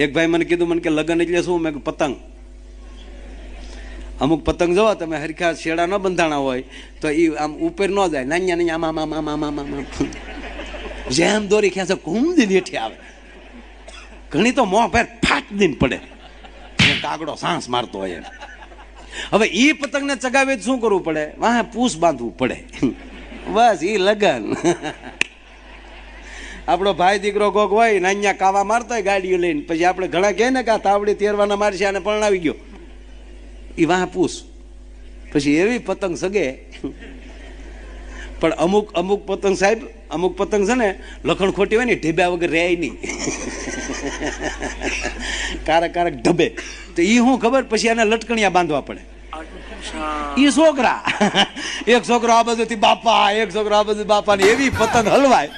એક ભાઈ મને કીધું, મને કે લગ્ન એટલે શું? મેં પતંગ. અમુક પતંગ જોવો તમે હરખા શેડા ન બંધાણા હોય તો એ આમ ઉપર ન જાય, નાન્યા નાન્યા આમ આમ આમ આમ આમ જેમ દોરી ખેંચે ઘૂમદી હેઠી આવે. ઘણી તો મોં ફેર ફાટ દઈને પડે, કાગડો સાંસ મારતો હોય. હવે ઈ પતંગને ચગાવે શું કરવું પડે? વાહ પૂસ બાંધવું પડે. બસ ઈ લગન. આપણો ભાઈ દીકરો કોક હોય ને અહીંયા કાવા મારતો હોય ગાડીઓ લઈને, પછી આપણે ઘણા કહે ને કે આ તાવડી તેરવાના મારશે અને પરણાવી ગયો, એ વાહ પૂસ. પછી એવી પતંગ સગે. પણ અમુક અમુક પતંગ સાહેબ, અમુક પતંગ છે ને લખણ ખોટી હોય ને ઢીબ્યા વગર રહે નહીં. કારક કારક ઢબે. તો એ શું ખબર? પછી એને લટકણિયા બાંધવા પડે. એ છોકરા, એક છોકરો આ બાજુથી બાપા, એક છોકરો આ બાજુ બાપા, ને એવી પતંગ હલવાય.